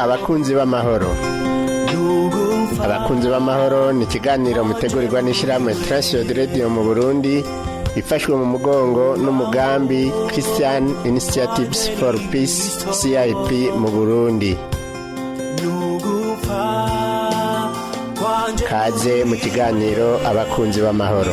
abakunzi b'amahoro. Abakunzi b'amahoro ni ikiganiro mutegurirwa n'ishyirahamwe TWR Radio mu Burundi, ifashwe mu mugongo n'umugambi Christian Initiatives for Peace CIP mu Burundi. Kaze mu kiganiro abakunzi b'amahoro.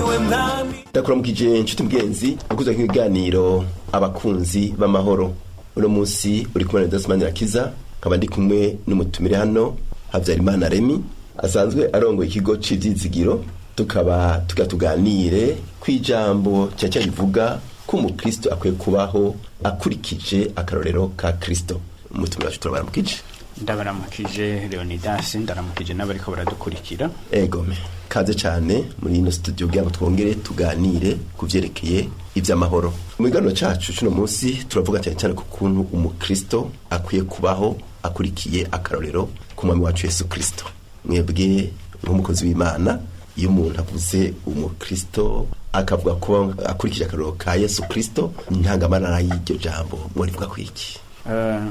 Ndakuramukije inshuti mugenzi akuza nk'ibiganiro abakunzi b'amahoro. Uno munsi uri kumwe na Dasmani Kiza, kaba ndi kumwe n'umutumire hano Havyarimana Remy, asanzwe arongoye ikigo c'Ivyizigiro. Tukaba tuganire kwijambo cyaca rivuga ko umukristo akwiye kubaho akurikije akarorero ka Kristo. Umutumire wacu turabaramukije. Ndabaramukije Leonidas, ndaramukije n'abariko baradukurikira. Egome kaze cyane muri ino studio bwabo twongere tuganire kuvyerekeye ivy'amahoro. Mu gano cyacu cuno munsi turavuga cyane ku kuntu umukristo akwiye kubaho akurikiye akarorero ku mwami wacu Yesu Kristo. Mwebwe nk'umukozi w'Imana, iyo umuntu avuze umukristo akavuga ko akurikije akarorero ka Yesu Kristo, ntangamarara y'iryo jambo mwarivuga kwiki?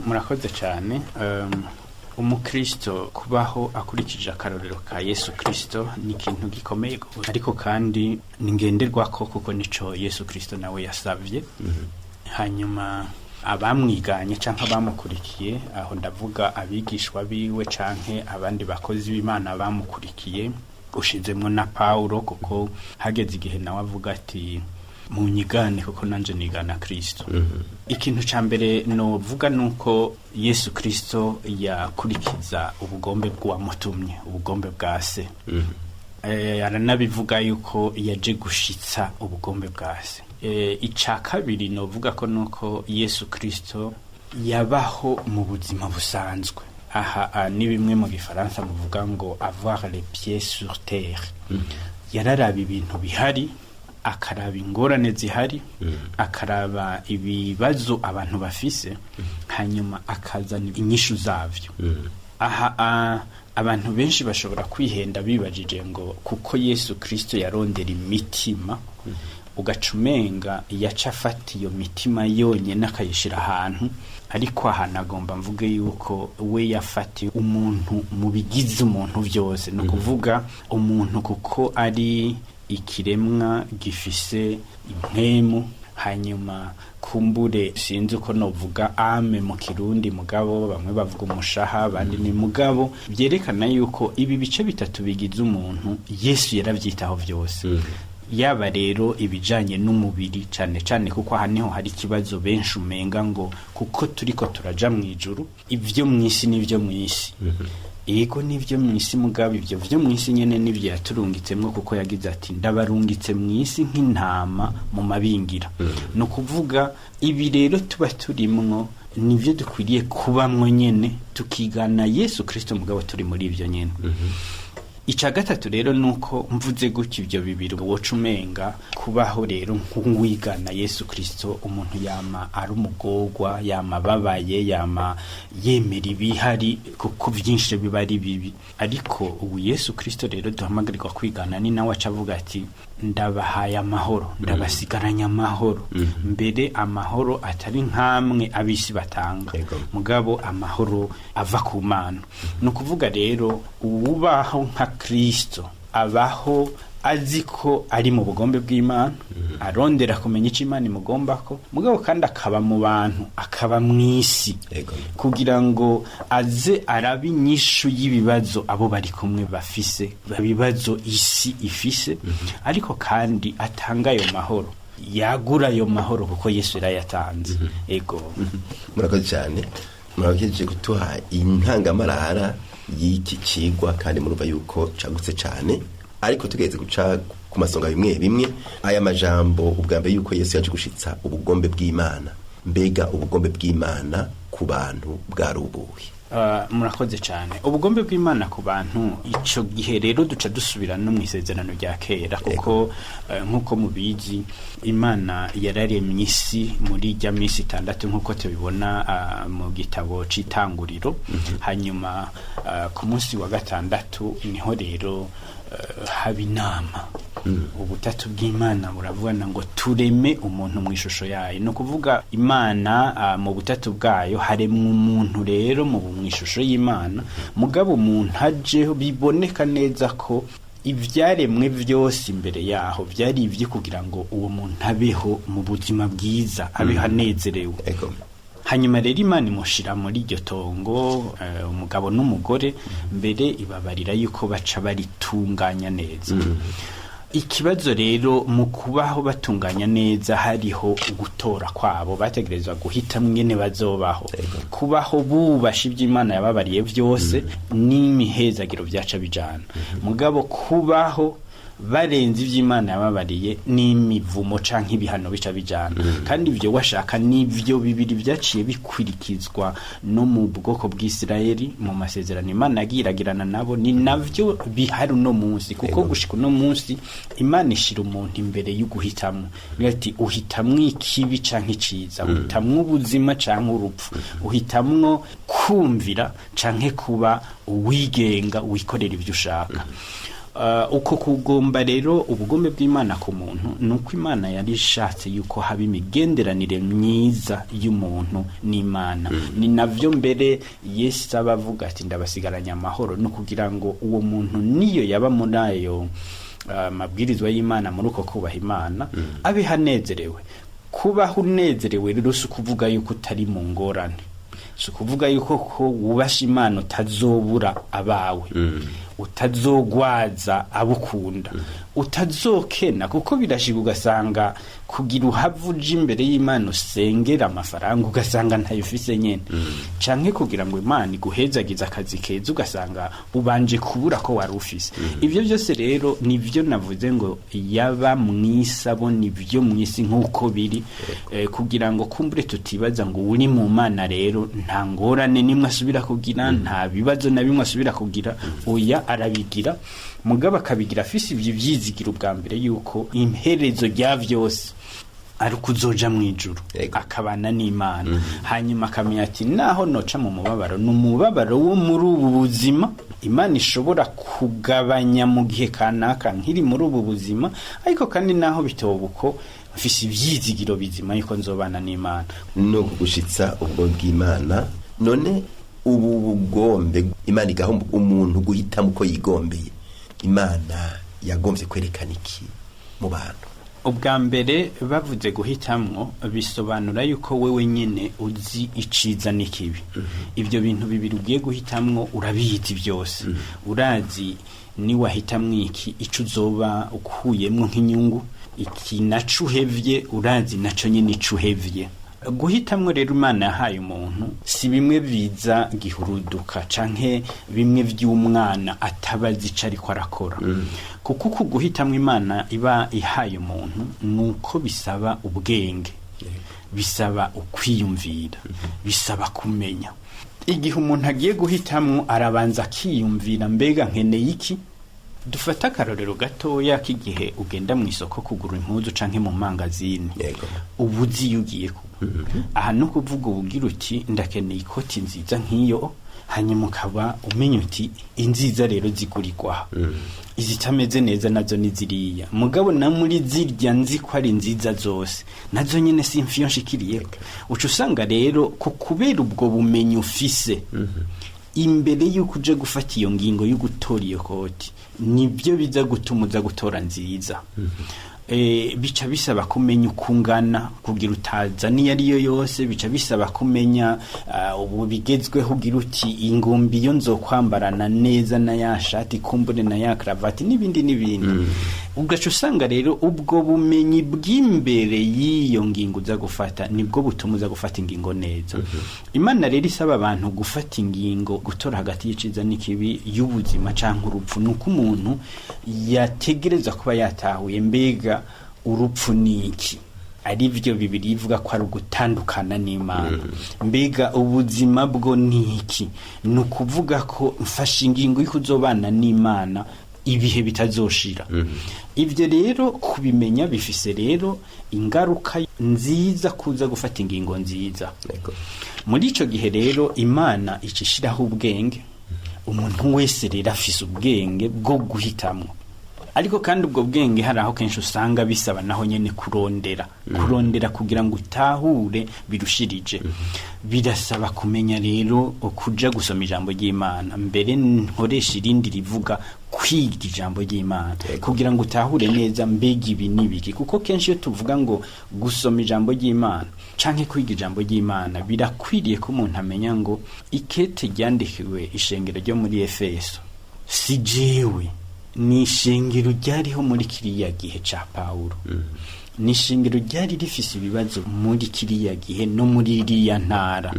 Murakoze cyane. Umukristo kubaho akurikije akarorero ka Yesu Kristo ni ikintu gikomeye, ariko kandi ni ngenderwako kuko nico Yesu Kristo nawe yasavye. Hanyuma abamwiganye canke abamukurikiye, aho ndavuga abigishwa biwe canke abandi bakozi b'Imana bamukurikiye, ushizemwo na Paulo, kuko hageze igihe nawe avuga ati munyigane kuko nanje nigana Kristo. Ikintu ca mbere no vuga nuko Yesu Kristo yakurikiza ubugombe bw'uwamutumye, ubugombe bwa se. Aranabivuga yuko yaje gushitsa ubugombe bwa se. Ica kabiri no vuga ko nuko Yesu Kristo yabaho mu buzima busanzwe. Aha ni bimwe mu gifaransa muvuga ngo avoir les pieds sur terre. Yararaba ibintu bihari, akaraba ingorane zihari, akaraba ibibazo abantu bafise, hanyuma akazana inyishu zavyo. Aha abantu benshi bashobora kwihenda bibajije ngo kuko Yesu Kristo yarondera imitima, ugacumenga yaca afata iyo mitima yonyene akayishira ahantu. Ariko aha nagomba mvuge yuko we yafati umuntu mu bigize umuntu vyose. No kuvuga umuntu kuko ari ikiremwa gifise impwemu, hanyuma kumbure sinzi uko novuga ame mu Kirundi, mugabo bamwe bavuga umushaha, abandi ni mugabo, byerekana yuko ibi bice bitatu bigize umuntu Yesu yaravyitaho vyose. Yaba rero ibijanye n'umubiri cane cane, kuko aha niho hari ikibazo benshi umenga ngo kuko turiko turaja mwijuru, ivyo mwisi n'ivyo mwisi. Ego nivyo mwisi, mugabo ivyo vyo mwisi nyene nivyo yaturungitsemwo, kuko yagize ati ndabarungitse mwisi nk'intama mu mabingira. No kuvuga ibi rero tuba turimwo nivyo dukwiriye kubamwo nyene, tukigana Yesu Kristo, mugabo turi muri ivyo nyene. Ica gatatu rero nuko mvuze gutyo ivyo bibiri, wocumenga kubaho rero nk'uwigana Yesu Kristo, umuntu yama ari umugorwa, yama babaye, yama yemera ibihari kuko vyinshi biba ari bibi. Ariko ubu Yesu Kristo rero duhamagarirwa kwigana, ni nawe acavuga ati ndabahaye amahoro, ndabasigaranya amahoro. Mbere amahoro atari nkamwe abisi batanga, mugabo amahoro ava ku Mana. No kuvuga rero ubaho nka Kristo abaho aziko ari mu bugombe bw'Imana, arondera kumenya ico Imana imugombako, mugabo kandi akaba mu bantu, akaba mwisi, kugira ngo aze arabe inyishu y'ibibazo abo bari kumwe bafise, ibibazo isi ifise. Ariko kandi atanga ayo mahoro, yagura ayo mahoro kuko Yesu yarayatanze. Ego murakoze cyane, murakoze kutuha intangamarara y'iki kigwa, kandi murumva yuko cagutse cyane. Ariko tugeze guca ku masonga bimwe aya majambo, ubwa mbere yuko Yesu yaje gushitsa ubugombe bw'Imana. Mbega ubugombe bw'Imana ku bantu bwarubuye? Murakoze cyane. Ubugombe bw'Imana ku bantu, ico gihe rero duca dusubira no mw'isezerano rya kera, kuko nkuko mubizi Imana yararemye isi muri rya misi 6 nkuko tubibona mu gitabo c'Itanguriro. Hanyuma ku munsi wa gatandatu niho rero haba inama. Ubutatu bw'Imana buravugana ngo tureme umuntu mu ishusho yayo. No kuvuga Imana mu butatu bwayo haremwe umuntu rero mu ishusho y'Imana, mugabo umuntu ajeho biboneka neza ko ivyaremwe vyose imbere yaho vyari ivyo kugira ngo uwo muntu abeho mu buzima bwiza, abeho anezerewe. Hanyuma rero Imana imushira muri iryo tongo umugabo n'umugore, mbere ibabarira yuko baca baritunganya neza. Ikibazo rero mu kubaho batunganya neza hariho gutora kwabo, bategerezwa guhita mwene bazobaho, kubaho bubasha ivy'Imana yababariye vyose n'imihezagiro vyaca bijana, mugabo kubaho barenze ivy'Imana yababariye n'imivumo canke ibihano bica bijana. Kandi ivyo washaka nivyo bibiri vyaciye bikwirikizwa no mu bwoko bw'Isirayeli mu masezerano Imana yagiragirana nabo, ni navyo bihari no munsi, kuko gushika no munsi Imana ishira umuntu imbere y'uguhitamwo, ati uhitamwo ikibi canke iciza, uhitamwo ubuzima canke urupfu, uhitamwo kumvira canke kuba uwigenga wikorera ivyo ushaka. Uko kugomba rero ubugombe bw'Imana ku muntu, nuko Imana yari ishatse yuko haba imigenderanire myiza y'umuntu n'Imana. Ni navyo mbere Yesu abavuga ati ndabasigaranya amahoro, no kugira ngo uwo muntu niyo yaba muri ayo mabwirizwa y'Imana, muri uko kubaha Imana abe hanezerewe. Kubaho unezerewe rero si ukuvuga yuko utari mu ngorane, si ukuvuga yuko ko wubasha Imana utazobura abawe, utazogwaza abukunda, utazokena, kuko birashika ugasanga kugira uhavuje imbere y'Imana usengera amafaranga ugasanga ntayufise nyene, canke kugira ngo Imana iguhezagiza akazi keza ugasanga ubanje kubura ko wari ufise. Ivyo byose rero nivyo navuze ngo yaba mwisabo, nivyo mwisi nk'uko biri, kugira ngo kumbure tutibaza ngo uri mu Mana rero nta ngorane nimwe asubira kugira, nta bibazo na bimwe asubira kugira. Oya, arabigira, mugabo akabigira afise ivyo vyizigiro bwa mbere yuko imperezo rya vyose ari kuzoja mwijuru akabana n'Imana. Hanyuma akamenya ati naho noca mu mubabaro, n'umubabaro wo muri ubu buzima Imana ishobora kugabanya mu gihe kanaka nkiri muri ubu buzima, ariko kandi naho bitobuko mfise ivyizigiro bizima yuko nzobana n'Imana. No kugushitsa ubwo bw'Imana. None ubu bugombe Imana igaha umuntu guhitamo uko yigombeye, Imana yagombye kwerekana iki mu bantu? Ubwa mbere bavuze guhitamwo bisobanura yuko wewe nyene uzi iciza n'ikibi. Ivyo bintu bibiri ugiye guhitamwo urabizi byose, urazi ni wahitamwo iki ico uzoba ukuyemwo nk'inyungu, iki naco uhevye urazi naco nyene ico uhevye. Guhitamwo rero Imana yahaye umuntu si bimwe biza gihuruduka canke bimwe vy'umwana atabazi ico ariko arakora, kuko kuguhitamwo Imana iba ihaye umuntu nuko bisaba ubwenge, bisaba ukwiyumvira, bisaba kumenya. Igihe umuntu agiye guhitamwo arabanza akiyumvira, mbega nkeneye iki? Dufata akarorero gatoya k'igihe ugenda mu isoko kugura impuzu canke mu mangazini, ubuzi yugiye aha no kuvuga ubugira uti ndakeneye ikoti nziza nk'iyo, hanyuma ukaba umenya uti inziza rero zigurirwa, izitameze neza nazo niziriya, mugabo na muri zirya nzi ko ari nziza zose nazo nyene simfiyo nshikiriye. Uca usanga rero ko kubera ubwo bumenyi ufise, imbere yuko uje gufata iyo ngingo yo gutora iyo koti, nibyo biza gutuma uza gutora nziza. Bica bisaba kumenya ukungana kugira utaza niyo ariyo yose, bica bisaba kumenya ubu bigezweho ugira uti ingumbi yo nzokwambarana neza na ya shati kumbure na ya kravati n'ibindi n'ibindi. Ugaca usanga rero ubwo bumenyi bw'imbere y'iyo ngingo uza gufata nibwo butuma uza gufata ingingo neza. Imana rero isaba abantu gufata ingingo, gutora hagati y'iciza n'ikibi, y'ubuzima canke urupfu, nuko umuntu yategereza kuba yatahuye mbega urupfu niki, ari byo bibiri ivuga ko ari ugutandukana n'Imana. Mbega ubuzima bwo niki, nukuvuga ko mfashe ingingo yo kuzobana n'Imana ibihe bitazoshira. Ivyo rero kubimenya bifise rero ingaruka nziza kuza gufata ingingo nziza. Muri ico gihe rero Imana icishiraho ubwenge, umuntu wese rero afise ubwenge bwo guhitamwo. ariko kandi ubwo bwenge hari aho kenshi usanga bisaba naho nyene kurondera kugira ngo utahure birushirije. Birasaba kumenya rero kuja gusoma ijambo ry'Imana, mbere nkoresha irindi rivuga kwiga ijambo ry'Imana kugira ngo utahure neza mbega ibi nibiki, kuko kenshi iyo tuvuga ngo gusoma ijambo ry'Imana canke kwiga ijambo ry'Imana, birakwiriye ko umuntu amenya ngo ikete ryandikiwe ishengero ryo muri Efeso si jewe, ni ishengero ryariho muri kiriya gihe ca Pawulo. Ni ishengero ryari rifise ibibazo muri kiriya gihe no muri iriya ntara.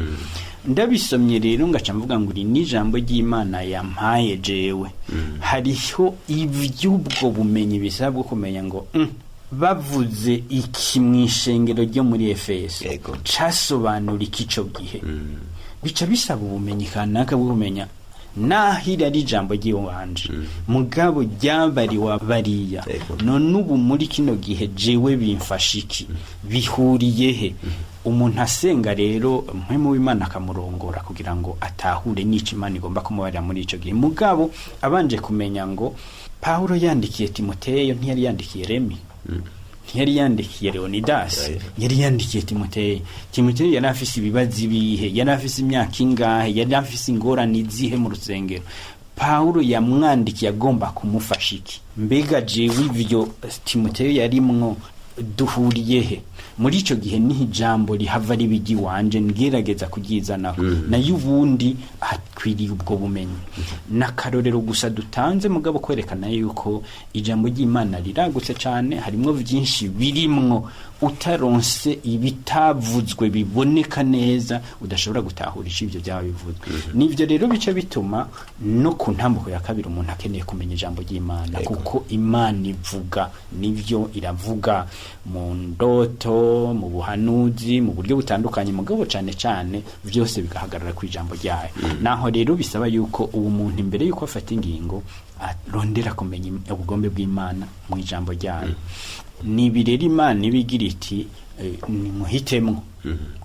Ndabisomye rero ngaca mvuga ngo iri ni ijambo ry'Imana yampaye jewe. Hariho ivy'ubwo bumenyi bisabwa kumenya ngo bavuze iki mw'ishengero ryo muri Efeso casobanura ikico gihe. Bica bisaba ubumenyi kanaka bwo kumenya nahira ari ijambo ry'iwanje mugabo ryabari wabariya none ubu muri kino gihe jewe bimfashiki bihuriye he. Umuntu asenga rero mpemu w'Imana akamurongora kugira ngo atahure n'ico Imana igomba kumubarira muri ico gihe. Mugabo abanje kumenya ngo Paulo yandikiye Timoteyo ntiyari yandikiye Remi, ntiyari yandikiye Leonidas, yari yandikiye Timoteyo. Timoteyo yari afise ibibazo ibihe, yari afise imyaka ingahe, yari afise ingorane izihe mu rusengero. Paulo yamwandikiye agomba kumufasha iki? Mbega jewe ivyo Timoteyo yarimwo duhuriye he? Muri ico gihe ni ijambo rihava ribigi wanje ngerageza kuryizanaho nayo ubundi akwiriye ubwo bumenyi. Nakarorero gusa dutanze mugabo kwerekana yuko ijambo ry'Imana riragutse cyane, harimwo vyinshi birimwo utaronse ibitavuzwe biboneka neza udashobora gutahurisha ivyo byaba bivuzwe. Nivyo rero bice bituma no ku ntambuko ya kabiri umuntu akeneye kumenya ijambo ry'Imana, kuko Imana ivuga, nivyo iravuga mu ndoto, mu buhanuzi, mu buryo butandukanye, mugabo cyane cyane vyose bigahagarara ku ijambo ryayo. Naho rero bisaba yuko uwo muntu imbere yuko afata ingingo arondera kumenya ubugombe bw'Imana mu ijambo ryayo. Ni birera Imana ibigira iti nimuhitemwo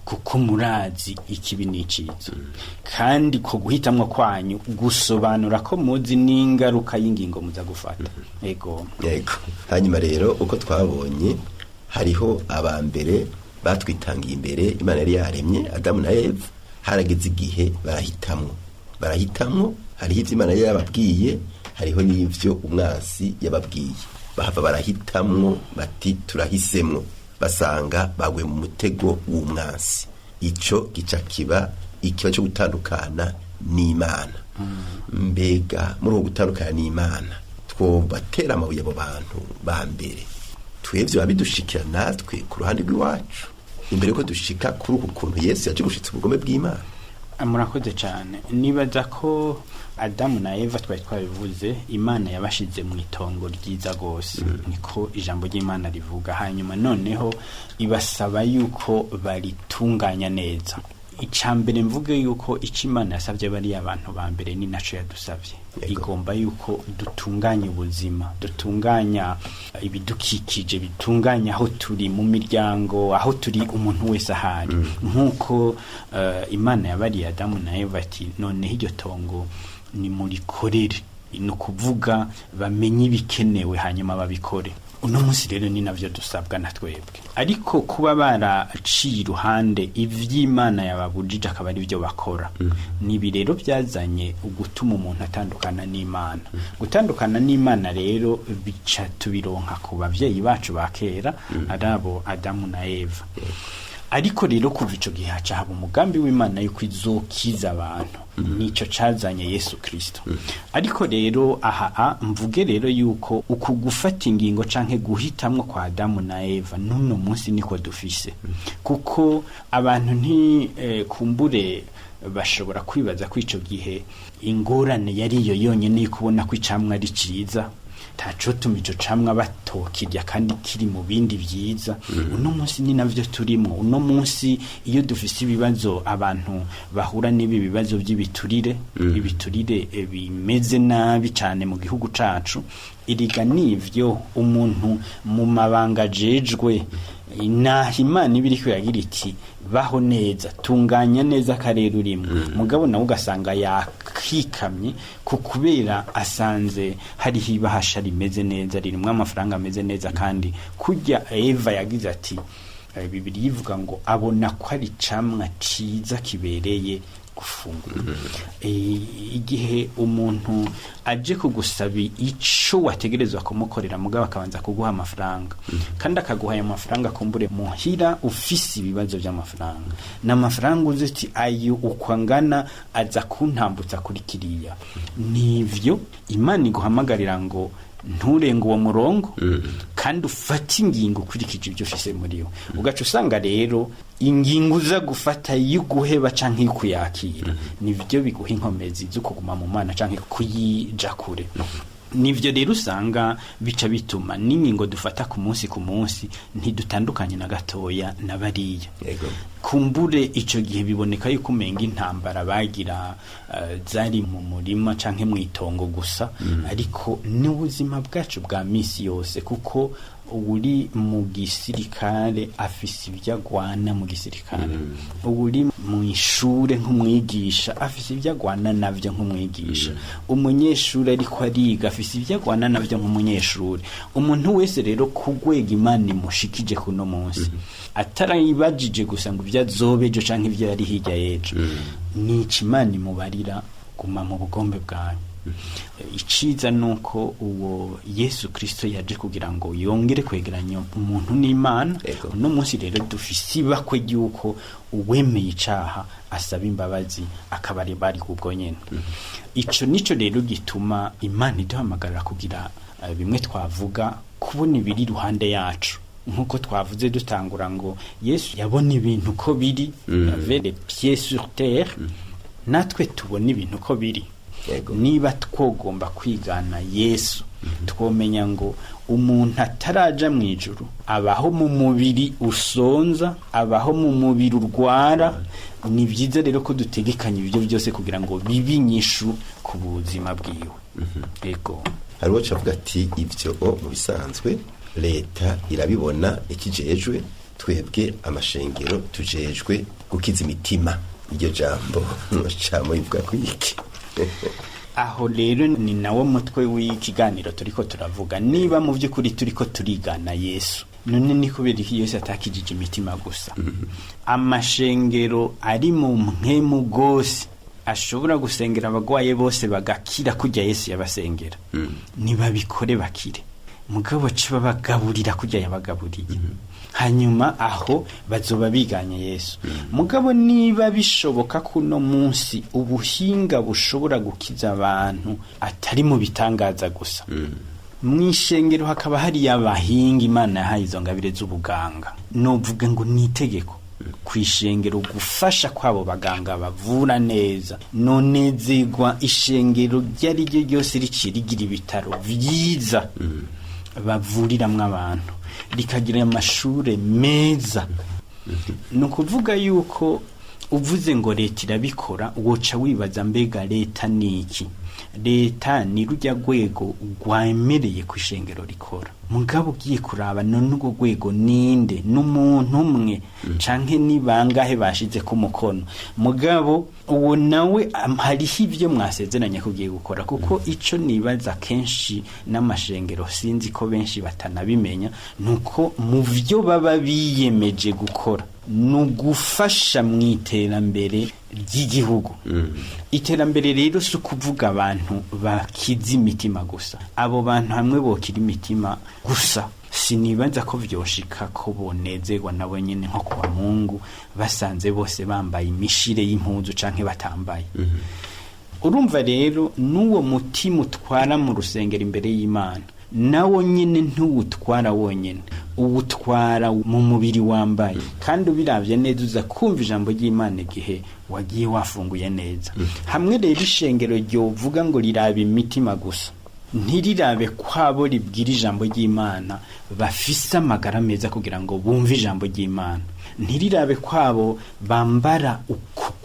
kuko murazi ikibi n'iciza, kandi ko guhitamwo kwanyu gusobanura ko muzi n'ingaruka y'ingingo muza gufata. Yego. Hanyuma rero uko twabonye hariho abambere batwitangiye imbere Imana yari yaremye Adamu na Eva, harageze igihe barahitamwo hariho ivyo Imana yari yababwiye, hariho n'ivyo umwansi yababwiye. Bahava barahitamwo bati turahisemwo, basanga bagwe mu mutego w'umwansi. Ico gica kiba ikiba cyo gutandukana n'Imana. Mbega muri uwo gutandukana n'Imana twobatera amabuye abo bantu ba mbere, twebwe babidushikira natwe ku ruhande rw'iwacu imbere ko dushika kuri uku kuntu Yesu yaje gushitsa ubugome bw'Imana? Murakoze cyane. Nibaza ko Adamu na Eva twabivuze, Imana yabashize mu itongo ryiza gose, niko ijambo ry'Imana rivuga. Hanyuma noneho ibasaba yuko baritunganya neza. Icambere mvuge yuko ico Imana yasavye bari abantu ba mbere ni naco yadusavye. Igomba yuko dutunganya ubuzima, dutunganya ibidukikije, bitunganya aho turi mu miryango, aho turi umuntu wese ahari. Nkuko Imana yabari Adamu na Eva ati none iryo tongo ni muri korere, no kuvuga bamenye ibikenewe hanyuma babikore. Uno munsi rero ni navyo dusabwa na twebwe, ariko kuba baraciye iruhande ivy'Imana yababujije akaba ari byo bakora, ni birero byazanye ugutuma umuntu atandukana n'Imana. Gutandukana n'Imana rero bica tubironka ku bavyeyi bacu bakera, arabo Adamu na Eva. Ariko rero kuva ico gihe haca haba umugambi w'Imana yuko izokiza abantu, nico cazanye Yesu Kristo. Ariko rero mvuge rero yuko uku gufata ingingo canke guhitamwo kwa Adamu na Eva nuno munsi niko dufise, kuko abantu kumbure bashobora kwibaza ko ico gihe ingorane yari yo yonyene kubona ko icamwa ari ciza, taco tumico camwa batokirya kandi kiri mu bindi vyiza. Uno munsi ni navyo turimo. Uno munsi iyo dufise ibibazo, abantu bahura n'ibi bibazo by'ibiturire, ibiturire bimeze nabi cyane mu gihugu cacu, iriga nivyo umuntu mu mabanga jejwe naho Imana ibiri ko yagira iti baho neza tunganya neza akarere urimo mugabo nawe ugasanga yakikamye kubera asanze hariho ibahasha rimeze neza ririmo amafaranga ameze neza kandi kujya Eva yagize ati Bibiliya ivuga ngo abona ko ari camwa ciza kibereye gufungura. Igihe umuntu aje kugusaba ico wategerezwa kumukorera mugabo akabanza kuguha amafaranga kandi akaguha ayo mafaranga kumbure muhira ufise ibibazo by'amafaranga n'amafaranga uzi ati ayo ukwangana aza kuntambutsa kuri kiriya nivyo Imana iguhamagarira ngo nturenga uwo murongo kandi ufata ingingo ukurikije ibyo ufise muri yo ugaca usanga rero ingingo uza gufata y'uguheba canke y'ukuyakira nivyo biguha inkomezi zo kuguma mu Mana canke kuyija kure nivyo rero usanga bica bituma n'ingingo dufata ku munsi ntidutandukanye na gatoya na bariya kumbure ico gihe biboneka yuko umenga intambara bagira zari mu murima canke mu itongo gusa ariko n'ubuzima bwacu bwa misi yose kuko uri mu gisirikare afise ivyagwana mu gisirikare uri mu ishure nk'umwigisha afise ivyagwana navyo nk'umwigisha umunyeshure ariko ariga afise ivyagwana navyo nk'umunyeshure umuntu wese rero kugwega Imana imushikije kuno munsi atarayibajije gusa ngo vyazobejo canke ivyo yari hirya yejo ni Imana imubarira guma mu bugombe bwawe iciza nuko uwo Yesu Kristo yaje kugira ngo yongere kwegeranya umuntu n'Imana no munsi rero dufise ibakwe yuko uwemeye icaha asaba imbabazi akabari bari kubwo nyene ico nico rero gituma Imana iduhamagarira kugira bimwe twavuga kubona ibiri ruhande yacu nkuko twavuze dutangura ngo Yesu yabona ibintu ko biri avait les pieds sur terre natwe tubona ibintu ko biri niba twogomba kwigana Yesu twomenya ngo umuntu ataraja mu ijuru abaho mu mubiri usonza abaho mu mubiri urwara ni byiza rero ko dutegekanya ibyo byose kugira ngo bibinyishu ku buzima bwiwe ego hariho cavuga ati ivyo mu bisanzwe leta irabibona ikijejwe twebwe amashengero tujejwe gukiza imitima iryo jambo camo ivuga ko iki aho rero ni nawo mutwe w'ikiganiro turiko turavuga niba mu by'ukuri turiko turigana Yesu none ni kubera iki Yesu atakijije imitima gusa amashengero ari mu mpemu gose ashobora gusengera abagwaye bose bagakira kujya Yesu yabasengera niba bikore bakire mugabo ciba bagaburira kujya yabagaburiye hanyuma aho bazoba biganye Yesu mugabo niba bishoboka kuno munsi ubuhinga bushobora gukiza abantu atari mu bitangaza gusa mwishengero hakaba hari yabahinga Imana yahaye izo ngabire z'ubuganga novuga ngo ni itegeko kwishengero gufasha kwabo baganga bavura neza nonezegwa ishengero ryari ryo ryose ricirigira ibitaro vyiza bavuriramwe abantu rikagira amashure meza no kuvuga yuko uvuze ngo leta irabikora woca wibaza mbega leta niki leta ni rujya gwego rwemereye kwishengero rikora mugabo ugiye kuraba none urwo gwego ninde n'umuntu umwe canke ni bangahe bashize ku mukono mugabo uwo nawe hariho ivyo mwasezeranye kugiye gukora kuko ico nibaza kenshi n'amashengero sinzi ko benshi batanabimenya nuko mu vyo baba biyemeje gukora nugufasha mwiterambere ry'igihugu iterambere rero si kuvuga abantu bakiza imitima gusa abo bantu hamwe bokira imitima gusa sinibaza ko vyoshika ko bonezerwa nabo nyene nko kwa Mungu basanze bose bambaye imishire y'impuzu canke batambaye urumva rero nuwo mutima utwara mu rusengero imbere y'Imana nawo nyene ntuwutwara wonyene uwutwara mu mubiri wambaye kandi ubiravye neza uza kumva ijambo ry'Imana igihe wagiye wafunguye neza hamwe rero ishengero ryovuga ngo rirabe imitima gusa ntirirabe kwabo ribwira ijambo ry'Imana bafise amagara meza kugira ngo bumve ijambo ry'Imana ntirirabe kwabo bambara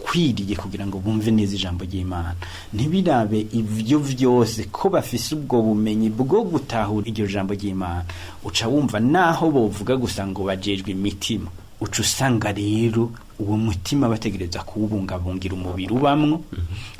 ibikwiriye kugira ngo bumve neza ijambo ry'Imana. Ntibirabe ivyo vyose ko bafise ubwo bumenyi bwo gutahura iryo jambo ry'Imana. Uca wumva naho bovuga gusa ngo bajejwe imitima, uca usanga rero uwo mutima bategereza kuwubungabungira umubiri ubamwo,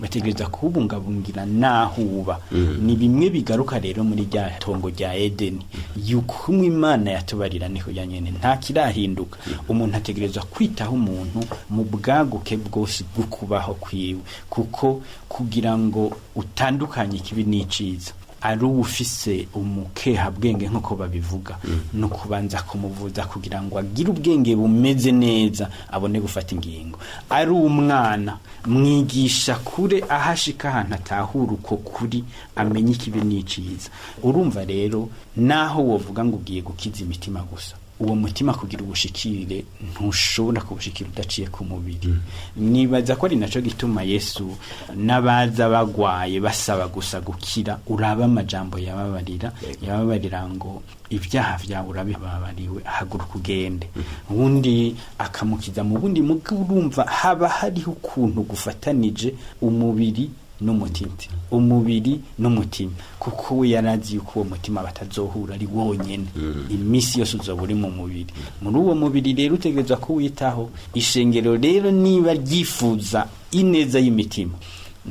bategereza kuwubungabungira naho uba. Ni bimwe bigaruka rero muri rya tongo rya Edeni, yuko Imana yatubarira niho yanyene nta kirahinduka. Umuntu ategereza kwitaho umuntu mu bwaguke bwose bwo kubaho kwiwe, kuko kugira ngo utandukanye ikibi n'iciza ari ufise umukeha bwenge nk'uko babivuga, no kubanza kumuvuza kugira ngo agire ubwenge bumeze neza abone gufata ingingo. Ari umwana mwigisha kure ahashika ahantu atahura uko kuri amenye ikibi n'iciza. Urumva rero naho wovuga ngo ugiye gukiza imitima gusa, uwo mutima kugira ubushikire ntushobora kubushikira udaciye ku mubiri. Nibaza ko ari naco gituma Yesu nabaza bagwaye basaba gusa gukira, uraba amajambo yababarira ngo ibyaha vyawe urabibabariwe, haguruka ugende. Ubundi akamukiza mu bundi urumva haba hariho ukuntu gufatanije umubiri n'umutima, kuko we yarazi yuko uwo mutima batazohura ari wonyene, imisi yose uzoba uri mu mubiri. Muri uwo mubiri rero utegerezwa kuwitaho. Ishengero rero niba ryifuza ineza y'imitima,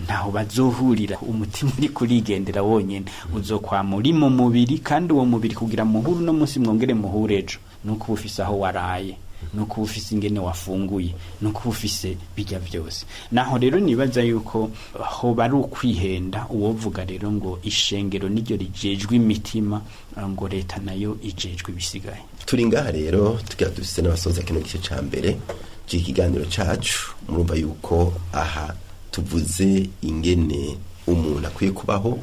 ntaho bazohurira. Umutima uri kurigendera wonyene, uzokwama uri mu mubiri, kandi uwo mubiri kugira muhuru no munsi mwongere muhure ejo, nuko ufise aho waraye, nuko ufise ingene wafunguye, nuko ufise bijya byose. Naho rero nibaza yuko ho bari ukwihenda uwovuga rero ngo ishengero niryo rijejwe imitima, ngo leta nayo ijejwe ibisigaye. Turi ngaha rero tugira dufise n'abasoza kino gice ca mbere cy'ikiganiro cacu. Murumva yuko aha tuvuze ingene umuntu akwiye kubaho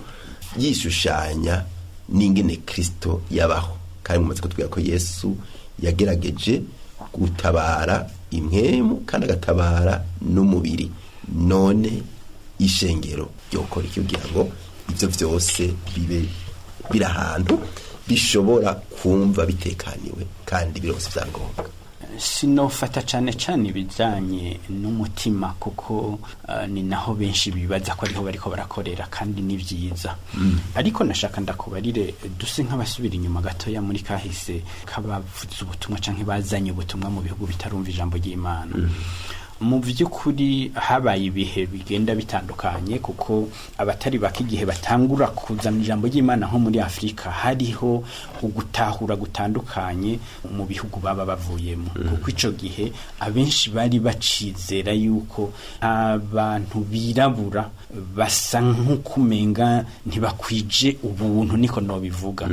yishushanya n'ingene Kristo yabaho, kandi mumaze kutubwira ko Yesu yagerageje gutabara impwemu kandi agatabara n'umubiri. None ishengero ryokora iki kugira ngo ivyo vyose bibe biri ahantu bishobora kumva bitekaniwe kandi birose vyangombwa? Sinofata cane ibijanye n'umutima, kuko ni naho benshi bibaza ko ariho bariko barakorera, kandi ni vyiza. Ariko nashaka ndakubarire duse nk'abasubira inyuma gatoya muri kahise k'abavuze ubutumwa canke bazanye ubutumwa mu bihugu bitarumva ijambo ry'Imana. Mu vy'ukuri habaye ibihe bigenda bitandukanye, kuko abatari baki igihe batangura kuzana ijambo ry'Imana nko muri Afrika hariho ugutahura gutandukanye mu bihugu baba bavuyemo. Kuko ico gihe abenshi bari bacizera yuko abantu birabura basa nk'ukumenga ntibakwije ubuntu, niko no bivuga.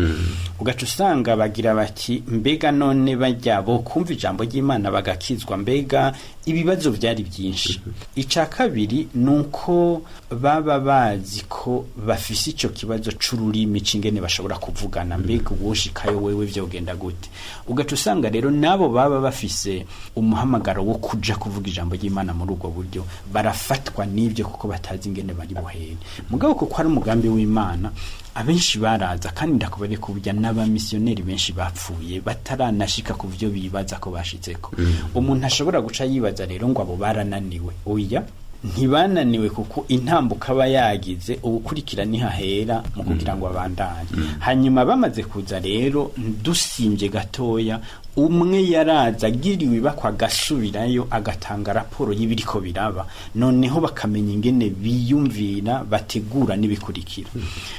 Ugaca usanga bagira bati mbega none bajya bo kumva ijambo ry'Imana bagakizwa, mbega ibibazo byari byinshi. Ica kabiri nuko baba bazi ko bafise ico kibazo c'ururimi cingene bashobora kuvugana, mbega uwoshikayo wewe vyogenda gute. Ugaca usanga rero nabo baba bafise umuhamagaro wo kuja kuvuga ijambo ry'Imana muri ubwo buryo, barafatwa n'ivyo kuko batazi ingene bari buhere. Mugabo kuko ari umugambi w'Imana, abenshi baraza, kandi ndakubare kubujya n'abamisiyoneri benshi bapfuye bataranashika ku byo bibaza ko bashitseko. Umuntu ashobora guca yibaza rero ngo abo barananiwe. Oya, ntibananiwe, kuko intambuka aba yagize ubukurikira nihahera mu kugira ngo abandanye. Hanyuma bamaze kuza rero dusimbye gatoya, umwe yaraza agiriwe bakwa gasubirayo agatanga raporo y'ibiriko biraba, noneho bakamenya ingene biyumvira bategura n'ibikurikira,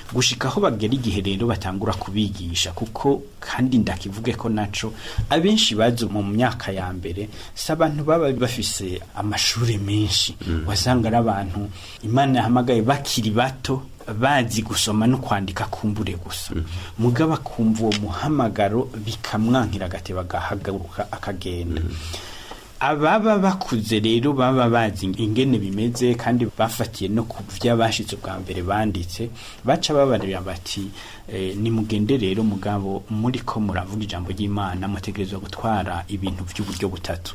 gushika aho bagera igihe rero batangura kubigisha. Kuko kandi ndakivuge ko naco abenshi bazo mu myaka ya mbere s'abantu baba bafise amashuri menshi, wasanga ari abantu Imana yahamagaye bakiri bato, bazi gusoma no kwandika kumbure gusa. Mugaba kumva uwo muhamagaro bikamwankira agateba gahagaruka akagenda. Ababa bakuze rero baba bazi ingene bimeze, kandi bafatiye no kuvya bashitse bwa mbere banditse, baca babarira bati nimugende rero mugabo muri ko muravuga ijambo ry'Imana mutegerezwa gutwara ibintu by'uburyo butatu.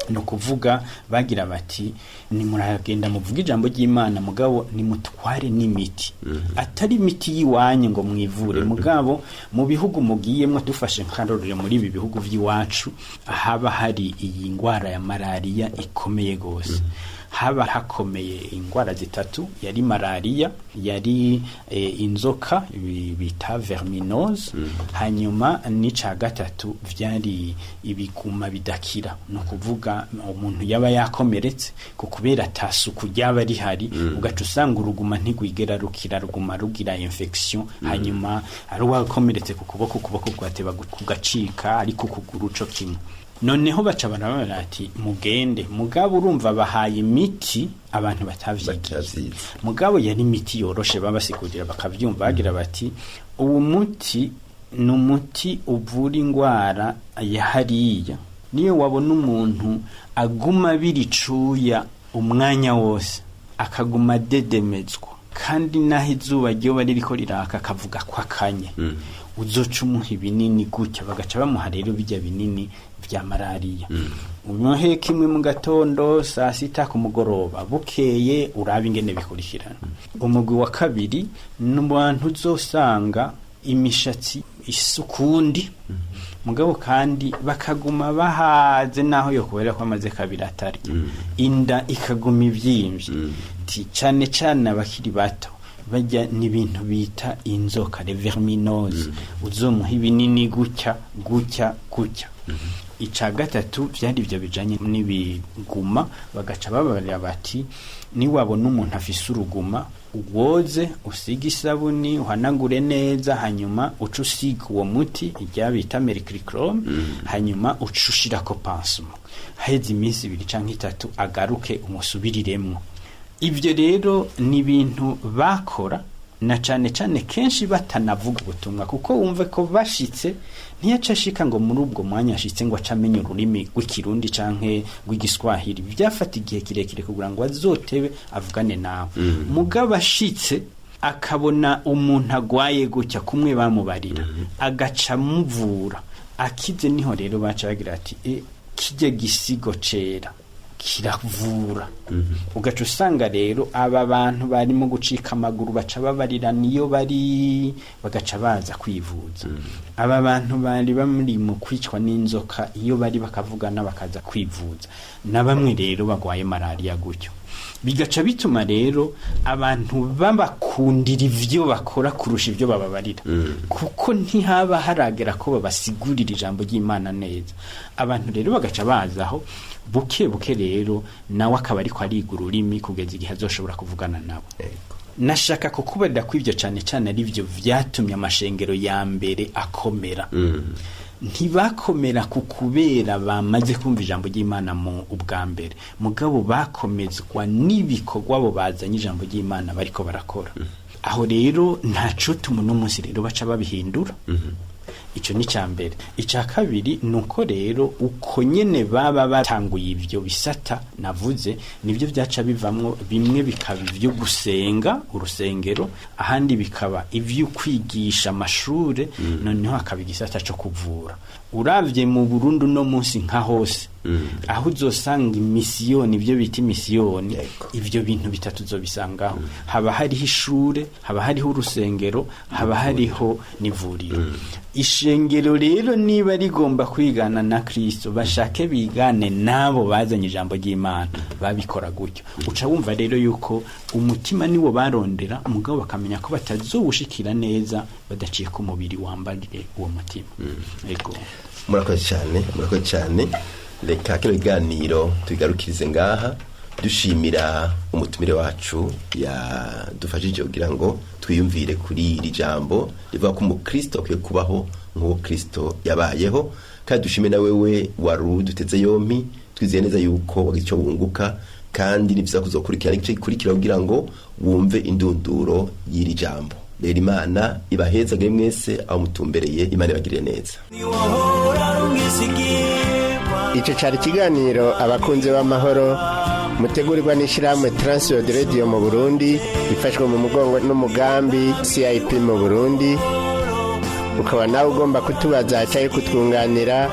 No kuvuga bagira bati ni muragenda muvuga ijambo ry'Imana, mugabo ni mutware n'imiti, atari imiti yiwanye ngo mwivure. Mugabo mu bihugu mugiyemwe, dufashe nkarorero muri ibi bihugu by'iwacu haba hari iyi ngwara ya malaria ikomeye gose. haba hakomeye ingwara zitatu, yari malaria, yari inzoka bita verminose, hanyuma n'ica gatatu vyari ibiguma bidakira, no kuvuga umuntu yaba yakomeretse kubera atasuku ryaba rihari, ugaca usanga uruguma ntigwigera rukira, ruguma rugira infection, hanyuma ari wakomeretse ku kuboko gwateba kugacika, ariko kuguru co kimwe. Noneho baca barabara ati mugende, mugabo urumva bahaye imiti abantu batavyigiye, mugabo yari imiti yoroshe, babasigurira bakavyumva, bagira bati uwo muti n'umuti uvura ingwara ya hariya, niyo wabona umuntu aguma biricuya umwanya wose, akaguma dedemezwa, kandi naho izuba ryoba ririko riraka akavuga ko akanye, uzoca umuha ibinini gutya, bagaca bamuha rero bijya binini vya malaria. Umuhe kimwe mu gatondo, saa sita ku mugoroba, bukeye uraba ingene bikurikirana. Umugwi wa kabiri n'abantu uzosanga imishatsi isukundi, mugabo kandi bakaguma bahaze naho yo kubera ko amaze kabiri atari, inda ikaguma ivyimvye, cane cane abakiri bato bajya n'ibintu bita inzoka, le verminose, uzomuha ibinini gutya. Ica gatatu vyari ivyo bijanye n'ibiguma, bagaca babarira bati ni wabona umuntu afise uruguma, uwoze, usiga isabuni, uhanagure neza, hanyuma uca usiga uwo muti irya bita mercurochrome, hanyuma uca ushirako pansement, haheze iminsi 2 canke 3 agaruke umusubiriremwo. Ivyo rero ni ibintu bakora, na cane cane kenshi batanavuga ubutumwa, kuko wumve ko bashitse ntiyacashika ngo muri ubwo mwanya ashitse ngo acamenye ururimi rw'ikirundi canke rw'igiswahili, byafata igihe kirekire kugira ngo azotebe avugane nawe. Mugabo ashitse akabona umuntu agwaye gutya, kumwe bamubarira, agaca muvura, akize niho rero baca bagira ati kijye gisigo cera kiravura. Ugaca usanga rero aba bantu barimo gucika amaguru baca babarira niyo bari, bagaca baza kwivuza. Aba bantu bari bamuri mu kwicwa n'inzoka, iyo bari bakavugana bakaza kwivuza. Na bamwe rero bagwaye malaria gutyo, bigaca bituma rero abantu babakundira ivyo bakora kurusha ivyo bababarira, kuko ntihaba haragera ko babasigurira ijambo ry'Imana neza. Abantu rero bagaca bazaho buke rero nawe akaba ariko ariga ururimi kugeza igihe azoshobora kuvugana nabo. Nashaka kukubarira ko ivyo cane cane ari byo vyatumye amashengero ya mbere akomera. Ntibakomera kukubera bamaze kumva ijambo ry'Imana mu ubwa mbere, mugabo bakomezwa n'ibikorwa bo bazanye ijambo ry'Imana bariko barakora. Aho rero ntaco tumuno munsi rero baca babihindura. Ico ni cyambere. Ica kabiri nuko rero uko nyene baba batanguye ivyo bisata navuze, nivyo byaca bivamwo, bimwe bikaba ivyo gusenga urusengero, ahandi bikaba ivyo kwigisha amashure, noneho akaba igisata cyo kuvura. Uravye mu Burundi no munsi nka hose, aho uzosanga imisiyoni, ivyo bita imisiyoni, ivyo bintu bitatu zobisangaho. Haba hariho ishure, haba hariho urusengero, haba hariho n'ivuriro. Ishengero rero niba rigomba kwigana na Kristo, bashake bigane nabo bazanye ijambo ry'Imana, babikora gutyo. Uca wumva rero yuko umutima niwo barondera, mugabo bakamenya ko batazowushikira neza badaciye ku mubiri wambarire uwo mutima. Ego. Murakoze cyane. Reka kino kiganiro tugarukirize ngaha, dushimira umutumire wacu yadufashije kugira ngo twiyumvire kuri iri jambo rivuga ko umukristo akwiye kubaho nk'uwo Kristo yabayeho. Kandi dushime na wewe wari duteze yompi, twizeye neza yuko wagize icyo wunguka, kandi nivyiza kuzokurikira igice gikurikira kugira ngo wumve indunduro y'iri jambo. Rero Imana ibahezagire mwese aho mutumbereye, Imana ibagirire neza. Ico cari ikiganiro abakunzi b'amahoro, mutegurirwa n'ishirahamwe TWR Radio mu Burundi, ifashwe mu mugongo n'umugambi CIP mu Burundi. Ukaba nawe ugomba kutubaza cyangwa kutwunganira,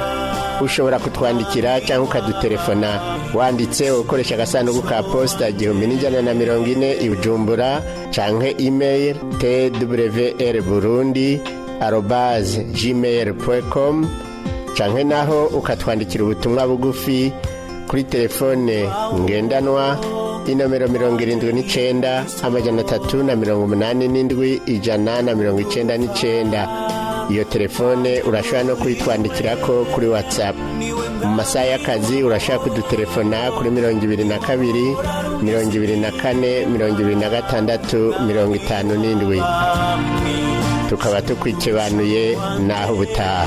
ushobora kutwandikira cyangwa ukadutelefona wanditse ukoresha agasanduku ka posta 1140 i Bujumbura, canke email twrburundi@gmail.com, canke naho ukatwandikira ubutumwa bugufi kuri telefone ngendanwa inomero 79 387 199. Iyo telefone urashobora no kuyitwandikirako kuri WhatsApp. Mu masaha y'akazi urashobora kudutelefona kuri 22 24 26 57. Tukaba tukwikibanuye naho ubutaha.